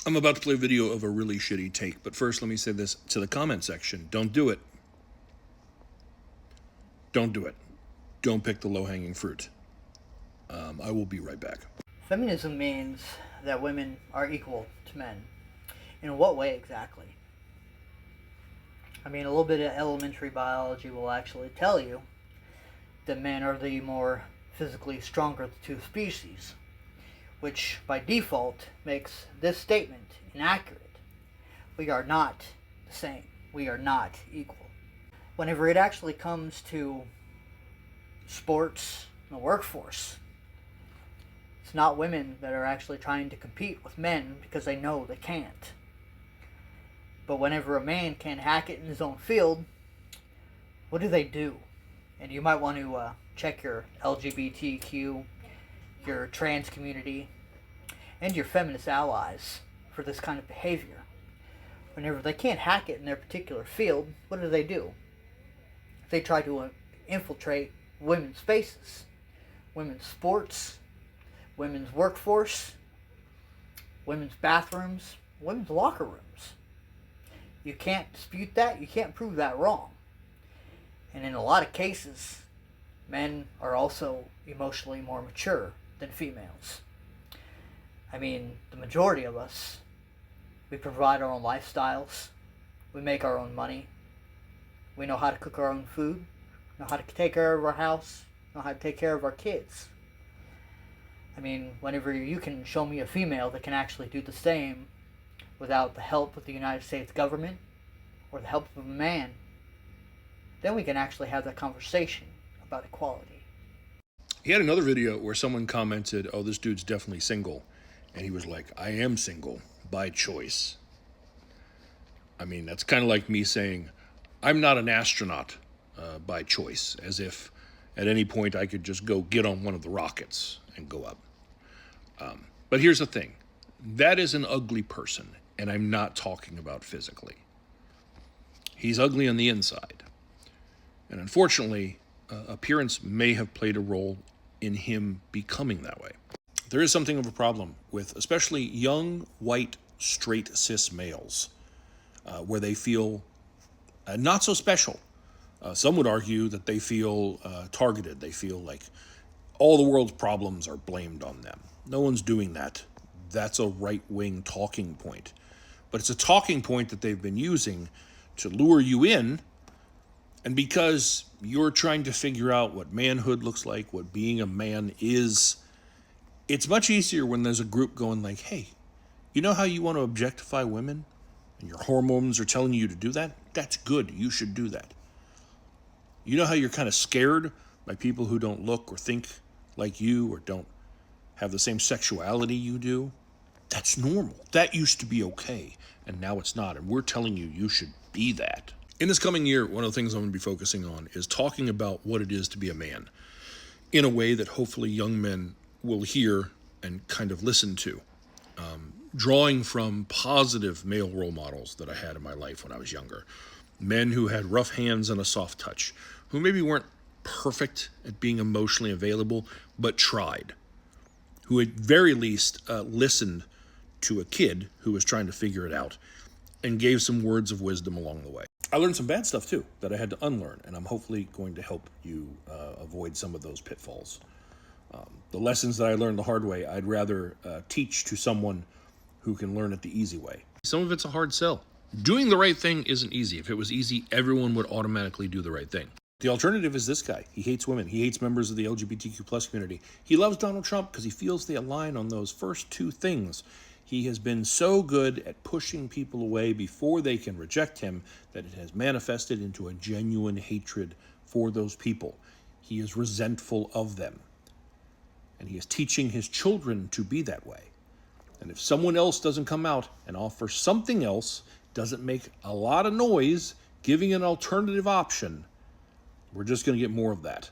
I'm about to play a video of a really shitty take, but first let me say this to the comment section. Don't do it. Don't do it. Don't pick the low-hanging fruit. I will be right back. Feminism means that women are equal to men. In what way exactly? I mean, a little bit of elementary biology will actually tell you that men are the more physically stronger of the two species, which by default makes this statement inaccurate. We are not the same. We are not equal. Whenever it actually comes to sports and the workforce, it's not women that are actually trying to compete with men because they know they can't. But whenever a man can't hack it in his own field, what do? And you might want to check your LGBTQ, your trans community, and your feminist allies for this kind of behavior. Whenever they can't hack it in their particular field, what do? They try to infiltrate women's spaces, women's sports, women's workforce, women's bathrooms, women's locker rooms. You can't dispute that. You can't prove that wrong. And in a lot of cases, men are also emotionally more mature than females. I mean, the majority of us, we provide our own lifestyles. We make our own money. We know how to cook our own food, know how to take care of our house, know how to take care of our kids. I mean, whenever you can show me a female that can actually do the same without the help of the United States government or the help of a man, then we can actually have that conversation about equality. He had another video where someone commented, oh, this dude's definitely single. And he was like, I am single by choice. I mean, that's kind of like me saying, I'm not an astronaut by choice, as if at any point I could just go get on one of the rockets and go up. But here's the thing. That is an ugly person, and I'm not talking about physically. He's ugly on the inside. And unfortunately, appearance may have played a role in him becoming that way. There is something of a problem with especially young, white, straight, cis males, where they feel not so special. Some would argue that they feel targeted. They feel like all the world's problems are blamed on them. No one's doing that. That's a right-wing talking point. But it's a talking point that they've been using to lure you in. And because you're trying to figure out what manhood looks like, what being a man is, it's much easier when there's a group going like, hey, you know how you want to objectify women? And your hormones are telling you to do that? That's good. You should do that. You know how you're kind of scared by people who don't look or think like you or don't have the same sexuality you do? That's normal. That used to be okay, and now it's not. And we're telling you you should be that. In this coming year, one of the things I'm going to be focusing on is talking about what it is to be a man in a way that hopefully young men will hear and kind of listen to. Drawing from positive male role models that I had in my life when I was younger. Men who had rough hands and a soft touch, who maybe weren't perfect at being emotionally available, but tried. Who at very least listened to a kid who was trying to figure it out and gave some words of wisdom along the way. I learned some bad stuff too that I had to unlearn, and I'm hopefully going to help you avoid some of those pitfalls. The lessons that I learned the hard way, I'd rather teach to someone who can learn it the easy way. Some of it's a hard sell. Doing the right thing isn't easy. If it was easy, everyone would automatically do the right thing. The alternative is this guy. He hates women. He hates members of the LGBTQ plus community. He loves Donald Trump because he feels they align on those first two things. He has been so good at pushing people away before they can reject him that it has manifested into a genuine hatred for those people. He is resentful of them. And he is teaching his children to be that way. And if someone else doesn't come out and offer something else, doesn't make a lot of noise, giving an alternative option, we're just going to get more of that.